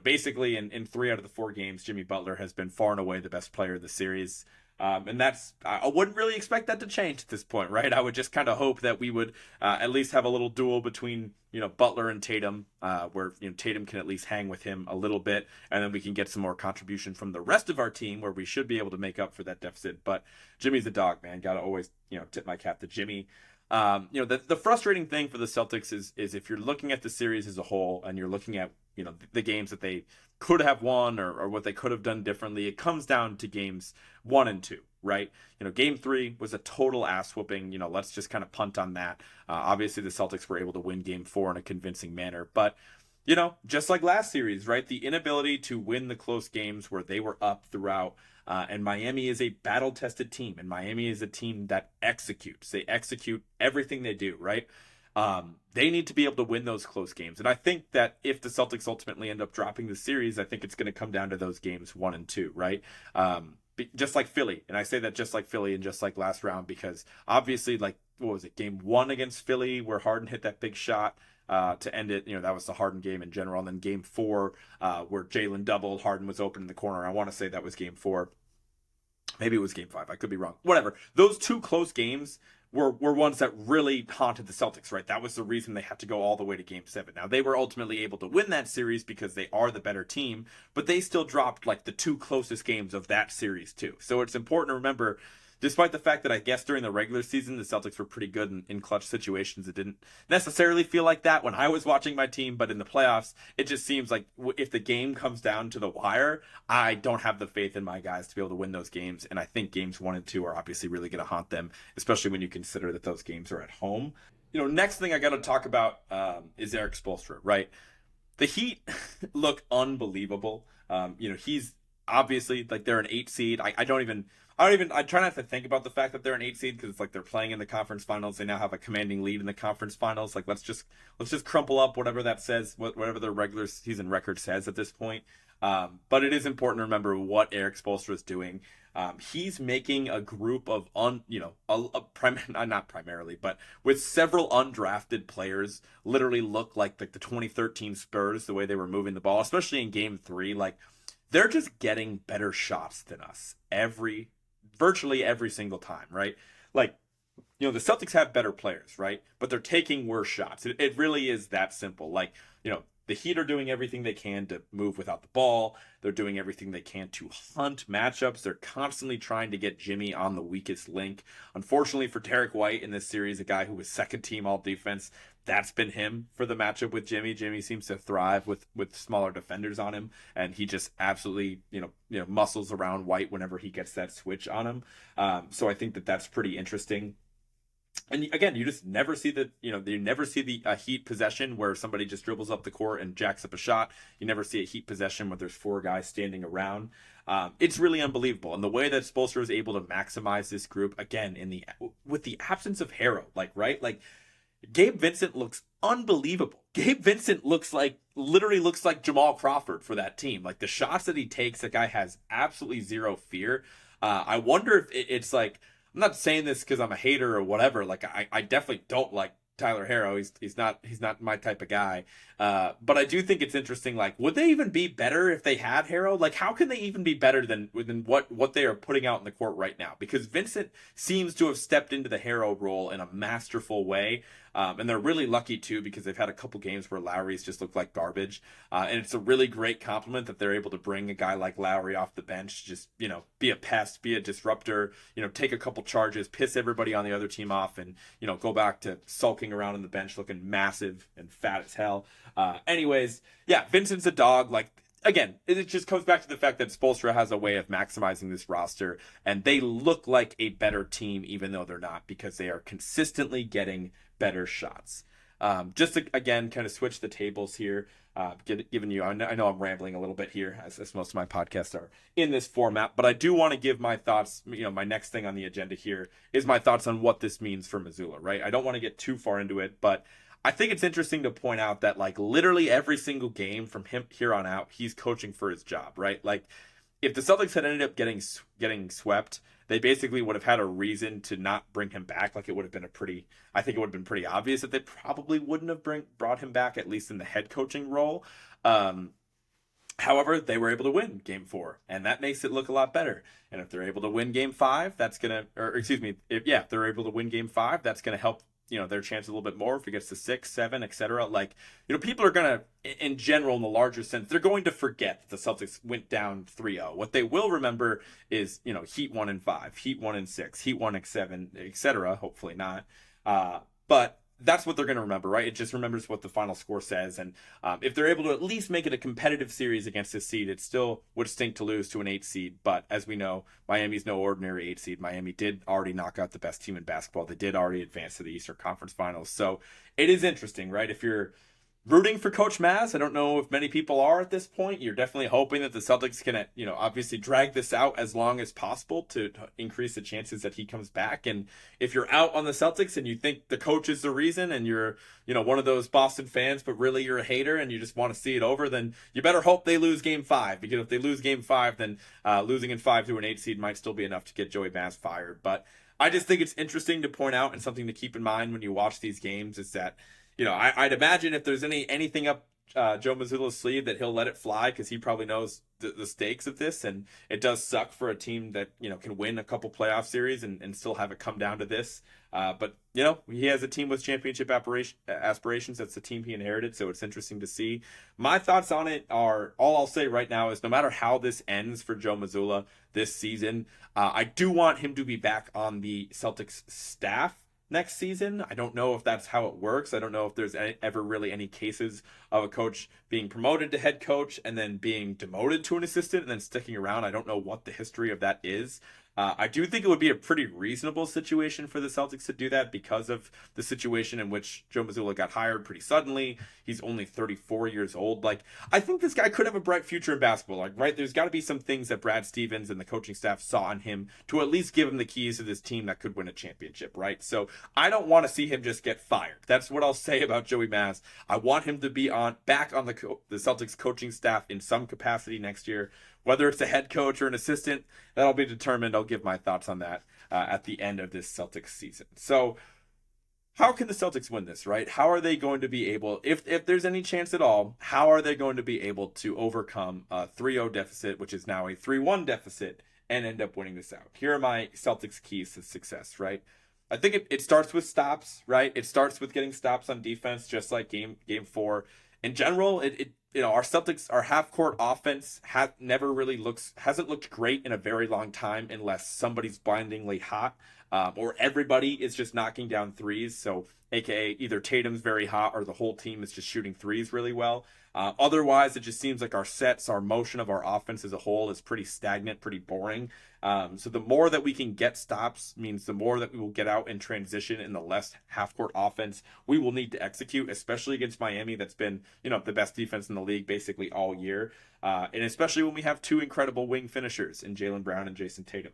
Basically, in 3 out of the 4 games, Jimmy Butler has been far and away the best player of the series. And I wouldn't really expect that to change at this point, right? I would just kind of hope that we would at least have a little duel between, Butler and Tatum, where, Tatum can at least hang with him a little bit, and then we can get some more contribution from the rest of our team where we should be able to make up for that deficit. But Jimmy's a dog, man. Got to always, tip my cap to Jimmy. The frustrating thing for the Celtics is if you're looking at the series as a whole and you're looking at, the games that they could have won or what they could have done differently, it comes down to games 1 and 2, right? Game 3 was a total ass whooping. Let's just kind of punt on that. Obviously the Celtics were able to win game 4 in a convincing manner, but just like last series, right? The inability to win the close games where they were up throughout. And Miami is a battle-tested team, and Miami is a team that executes. They execute everything they do, right? They need to be able to win those close games. And I think that if the Celtics ultimately end up dropping the series, I think it's going to come down to those games 1 and 2, right? Just like Philly. And I say that just like Philly and just like last round because obviously, like, what was it? Game 1 against Philly where Harden hit that big shot to end it. That was the Harden game in general. And then game 4 where Jaylen doubled, Harden was open in the corner. I want to say that was game 4. Maybe it was game 5. I could be wrong. Whatever. Those 2 close games were ones that really haunted the Celtics, right? That was the reason they had to go all the way to game 7. Now, they were ultimately able to win that series because they are the better team, but they still dropped like the 2 closest games of that series too. So it's important to remember, despite the fact that I guess during the regular season, the Celtics were pretty good in clutch situations. It didn't necessarily feel like that when I was watching my team, but in the playoffs, it just seems like if the game comes down to the wire, I don't have the faith in my guys to be able to win those games. And I think games 1 and 2 are obviously really going to haunt them, especially when you consider that those games are at home. Next thing I got to talk about is Erik Spoelstra, right? The Heat look unbelievable. He's obviously like they're an 8 seed. I try not to think about the fact that they're an 8 seed because it's like they're playing in the conference finals. They now have a commanding lead in the conference finals. Like let's just crumple up whatever that says, whatever their regular season record says at this point. But it is important to remember what Erik Spoelstra is doing. He's making a group of not primarily, but with several undrafted players literally look like the 2013 Spurs, the way they were moving the ball, especially in game 3. Like they're just getting better shots than us virtually every single time, right? Like, the Celtics have better players, right? But they're taking worse shots. It really is that simple. Like, the Heat are doing everything they can to move without the ball. They're doing everything they can to hunt matchups. They're constantly trying to get Jimmy on the weakest link. Unfortunately for Derek White in this series, a guy who was second team all defense, that's been him for the matchup with Jimmy. Jimmy seems to thrive with smaller defenders on him, and he just absolutely, muscles around White whenever he gets that switch on him. So I think that's pretty interesting. And again, you just never see the Heat possession where somebody just dribbles up the court and jacks up a shot. You never see a Heat possession where there's 4 guys standing around. It's really unbelievable. And the way that Spoelstra is able to maximize this group, again, with the absence of Harrow, right? Like, Gabe Vincent looks unbelievable. Gabe Vincent literally looks like Jamal Crawford for that team. Like, the shots that he takes, that guy has absolutely zero fear. I wonder if it's like, I'm not saying this because I'm a hater or whatever. Like, I definitely don't like Tyler Hero. He's not my type of guy. But I do think it's interesting. Like, would they even be better if they had Hero? Like, how can they even be better than what they are putting out in the court right now? Because Vincent seems to have stepped into the Hero role in a masterful way. And they're really lucky too because they've had a couple games where Lowry's just looked like garbage. And it's a really great compliment that they're able to bring a guy like Lowry off the bench, just, be a pest, be a disruptor, take a couple charges, piss everybody on the other team off, and, go back to sulking around on the bench looking massive and fat as hell. Anyways, yeah, Vincent's a dog. Like, again, it just comes back to the fact that Spoelstra has a way of maximizing this roster, and they look like a better team even though they're not, because they are consistently getting better shots. Just to, again, kind of switch the tables here, giving you, I know I'm rambling a little bit here, as most of my podcasts are in this format, but I do want to give my thoughts. My next thing on the agenda here is my thoughts on what this means for Mazzulla, right? I don't want to get too far into it, but I think it's interesting to point out that, like, literally every single game from him here on out, he's coaching for his job, right? Like, if the Celtics had ended up getting swept, they basically would have had a reason to not bring him back. Like, it would have been I think it would have been pretty obvious that they probably wouldn't have brought him back, at least in the head coaching role. However, they were able to win Game 4, and that makes it look a lot better. And if they're able to win Game 5, if they're able to win Game 5, that's going to help their chance a little bit more if it gets to 6, 7, etc. Like, people are going to, in general, in the larger sense, they're going to forget that the Celtics went down 3-0. What they will remember is, Heat 1 and 5, Heat 1 and 6, Heat 1 and 7, etc. Hopefully not. But that's what they're going to remember, right? It just remembers what the final score says. And if they're able to at least make it a competitive series against this seed, it still would stink to lose to an 8 seed. But as we know, Miami's no ordinary 8 seed. Miami did already knock out the best team in basketball. They did already advance to the Eastern Conference Finals. So it is interesting, right? If you're rooting for Coach Maz, I don't know if many people are at this point. You're definitely hoping that the Celtics can, obviously drag this out as long as possible to increase the chances that he comes back. And if you're out on the Celtics and you think the coach is the reason, and you're, one of those Boston fans, but really you're a hater and you just want to see it over, then you better hope they lose Game 5. Because if they lose Game 5, then losing in 5 to an 8 seed might still be enough to get Joey Maz fired. But I just think it's interesting to point out, and something to keep in mind when you watch these games, is that I'd imagine if there's anything up Joe Mazzulla's sleeve, that he'll let it fly, because he probably knows the stakes of this, and it does suck for a team that can win a couple playoff series and still have it come down to this. But he has a team with championship aspirations. That's the team he inherited, so it's interesting to see. My thoughts on it are, all I'll say right now is, no matter how this ends for Joe Mazzulla this season, I do want him to be back on the Celtics staff next season. I don't know if that's how it works. I don't know if there's ever really any cases of a coach being promoted to head coach and then being demoted to an assistant and then sticking around. I don't know what the history of that is. I do think it would be a pretty reasonable situation for the Celtics to do that, because of the situation in which Joe Mazzulla got hired pretty suddenly. He's only 34 years old. Like, I think this guy could have a bright future in basketball. Like, right, there's got to be some things that Brad Stevens and the coaching staff saw in him to at least give him the keys to this team that could win a championship, right? So I don't want to see him just get fired. That's what I'll say about Joey Maz. I want him to be back on the Celtics coaching staff in some capacity next year. Whether it's a head coach or an assistant, that'll be determined. I'll give my thoughts on that at the end of this Celtics season. So how can the Celtics win this, right? How are they going to be able, if there's any chance at all, how are they going to be able to overcome a 3-0 deficit, which is now a 3-1 deficit, and end up winning this out? Here are my Celtics keys to success, right? I think it starts with stops, right? It starts with getting stops on defense, just like game 4. In general, our Celtics, our half-court offense hasn't looked great in a very long time, unless somebody's blindingly hot, or everybody is just knocking down threes. So, aka either Tatum's very hot or the whole team is just shooting threes really well. Otherwise, it just seems like our sets, our motion of our offense as a whole is pretty stagnant, pretty boring. So the more that we can get stops means the more that we will get out in transition, and the less half-court offense we will need to execute, especially against Miami, that's been, the best defense in the league basically all year. And especially when we have two incredible wing finishers in Jaylen Brown and Jason Tatum.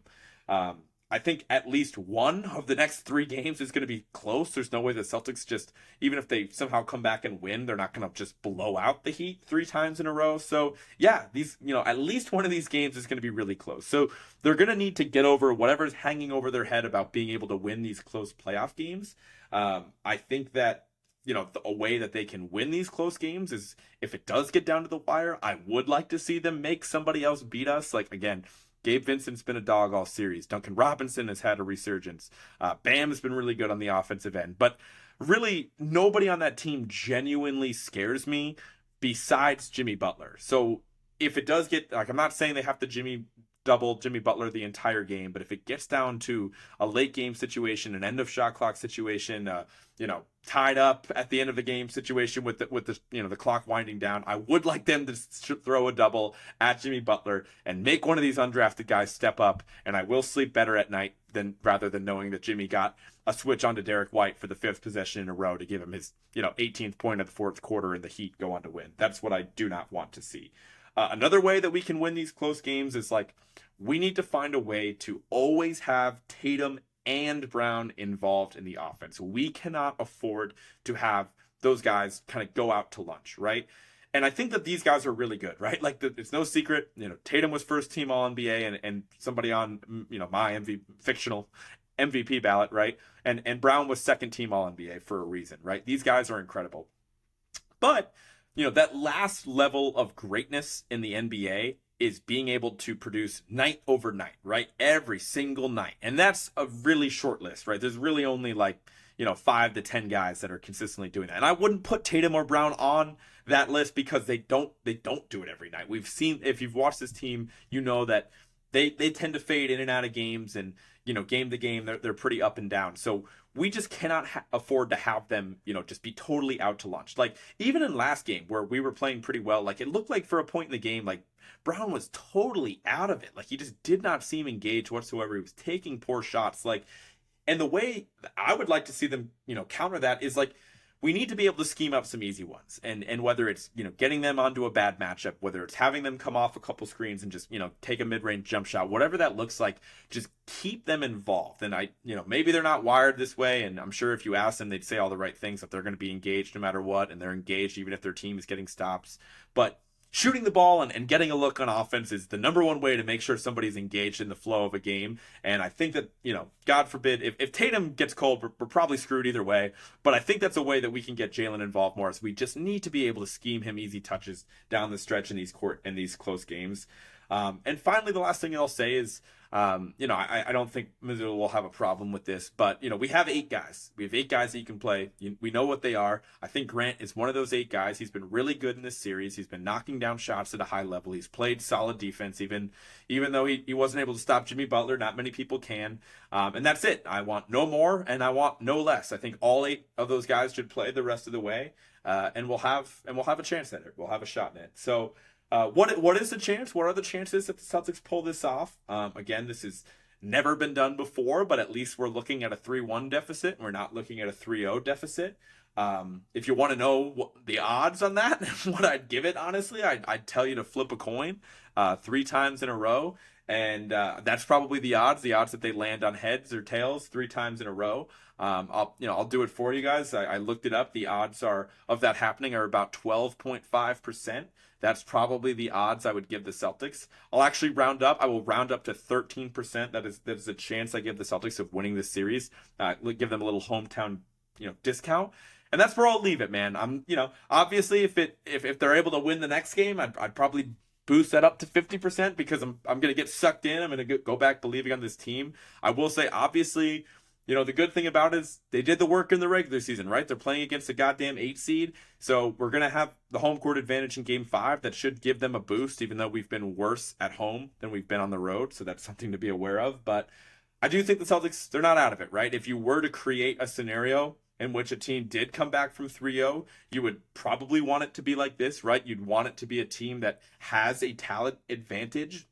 I think at least one of the next three games is going to be close. There's no way the Celtics just, even if they somehow come back and win, they're not going to just blow out the Heat three times in a row. So yeah, these, at least one of these games is going to be really close. So they're going to need to get over whatever's hanging over their head about being able to win these close playoff games. I think that, a way that they can win these close games is if it does get down to the wire, I would like to see them make somebody else beat us. Like, again, Gabe Vincent's been a dog all series. Duncan Robinson has had a resurgence. Bam has been really good on the offensive end. But really, nobody on that team genuinely scares me besides Jimmy Butler. So if it does get, I'm not saying they have to double Jimmy Butler the entire game, but if it gets down to a late game situation, an end of shot clock situation, tied up at the end of the game situation with the clock winding down, I would like them to throw a double at Jimmy Butler and make one of these undrafted guys step up, and I will sleep better at night rather than knowing that Jimmy got a switch onto Derek White for the fifth possession in a row to give him his 18th point of the fourth quarter and the Heat go on to win. That's what I do not want to see. Another way that we can win these close games is we need to find a way to always have Tatum and Brown involved in the offense. We cannot afford to have those guys kind of go out to lunch, right? And I think that these guys are really good, right? It's no secret, Tatum was first team All-NBA and somebody on, my fictional MVP ballot, right? And Brown was second team All-NBA for a reason, right? These guys are incredible. But that last level of greatness in the NBA is being able to produce night over night, right? Every single night. And that's a really short list, right? There's really only 5 to 10 guys that are consistently doing that. And I wouldn't put Tatum or Brown on that list because they don't do it every night. We've seen, if you've watched this team, that they tend to fade in and out of games, and game to game they're pretty up and down. So we just cannot afford to have them just be totally out to lunch. Even in last game where we were playing pretty well, it looked like for a point in the game Brown was totally out of it. He just did not seem engaged whatsoever. He was taking poor shots. And the way I would like to see them counter that is we need to be able to scheme up some easy ones, and whether it's getting them onto a bad matchup, whether it's having them come off a couple screens and just take a mid-range jump shot, whatever that looks like, just keep them involved. And maybe they're not wired this way, and I'm sure if you ask them, they'd say all the right things, that they're going to be engaged no matter what, and they're engaged even if their team is getting stops. But shooting the ball and getting a look on offense is the number one way to make sure somebody's engaged in the flow of a game. And I think that, God forbid, if Tatum gets cold, we're probably screwed either way. But I think that's a way that we can get Jalen involved more. So we just need to be able to scheme him easy touches down the stretch in these close games. And finally, the last thing I'll say is, I don't think Missoula will have a problem with this, but, we have 8 guys. We have 8 guys that you can play. We know what they are. I think Grant is one of those 8 guys. He's been really good in this series. He's been knocking down shots at a high level. He's played solid defense, even though he wasn't able to stop Jimmy Butler. Not many people can. And that's it. I want no more, and I want no less. I think all 8 of those guys should play the rest of the way, and we'll have a chance at it. We'll have a shot in it. So, what is the chance? What are the chances that the Celtics pull this off? Again, this has never been done before, but at least we're looking at a 3-1 deficit. We're not looking at a 3-0 deficit. If you want to know the odds on that, what I'd give it, honestly, I'd tell you to flip a coin 3 times in a row. And that's probably the odds that they land on heads or tails 3 times in a row. I'll do it for you guys. I looked it up. The odds of that happening are about 12.5%. That's probably the odds I would give the Celtics. I'll actually round up. I will round up to 13%. That is a chance I give the Celtics of winning this series. Give them a little hometown, discount. And that's where I'll leave it, man. Obviously if they're able to win the next game, I'd probably boost that up to 50% because I'm going to get sucked in. I'm going to go back believing on this team. I will say, obviously, the good thing about it is they did the work in the regular season, right? They're playing against a goddamn 8 seed. So we're going to have the home court advantage in game 5. That should give them a boost, even though we've been worse at home than we've been on the road. So that's something to be aware of. But I do think the Celtics, they're not out of it, right? If you were to create a scenario in which a team did come back from 3-0, you would probably want it to be like this, right? You'd want it to be a team that has a talent advantage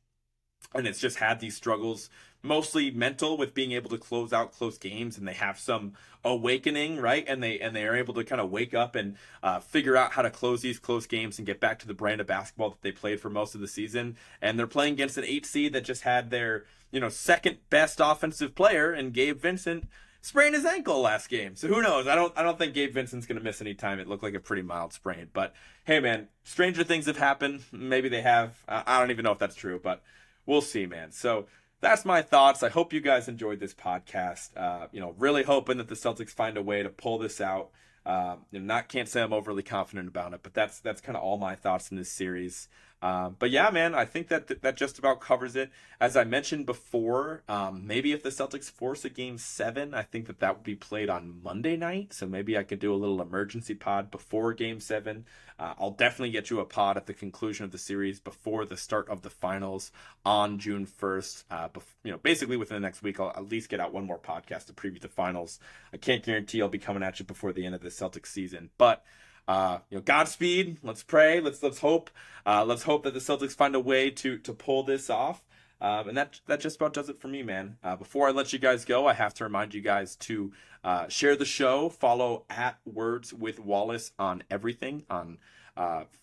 and it's just had these struggles, mostly mental, with being able to close out close games, and they have some awakening, right? And they are able to kind of wake up and figure out how to close these close games and get back to the brand of basketball that they played for most of the season. And they're playing against an 8 seed that just had their second best offensive player, and Gabe Vincent, sprained his ankle last game. So who knows? I don't think Gabe Vincent's going to miss any time. It looked like a pretty mild sprain. But hey, man, stranger things have happened. Maybe they have. I don't even know if that's true, but we'll see, man. So that's my thoughts. I hope you guys enjoyed this podcast. Really hoping that the Celtics find a way to pull this out. Can't say I'm overly confident about it, but that's kind of all my thoughts in this series. But yeah, man, I think that just about covers it. As I mentioned before, maybe if the Celtics force a game 7, I think that would be played on Monday night. So maybe I could do a little emergency pod before game 7. I'll definitely get you a pod at the conclusion of the series before the start of the finals on June 1st. Basically within the next week, I'll at least get out one more podcast to preview the finals. I can't guarantee I'll be coming at you before the end of the Celtics season, but Godspeed. Let's pray. Let's hope. Let's hope that the Celtics find a way to pull this off. And that just about does it for me, man. Before I let you guys go, I have to remind you guys to share the show. Follow at Words with Wallace on everything, on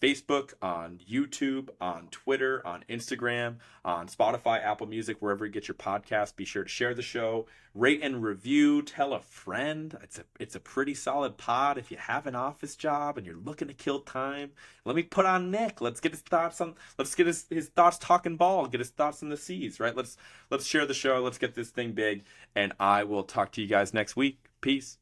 Facebook, on YouTube, on Twitter, on Instagram, on Spotify, Apple Music, wherever you get your podcast. Be sure to share the show, rate and review, tell a friend. It's a pretty solid pod. If you have an office job and you're looking to kill time, let me put on Nick. Let's get his thoughts his thoughts talking ball, get his thoughts in the seas, right? Let's share the show. Let's get this thing big, and I will talk to you guys next week. Peace.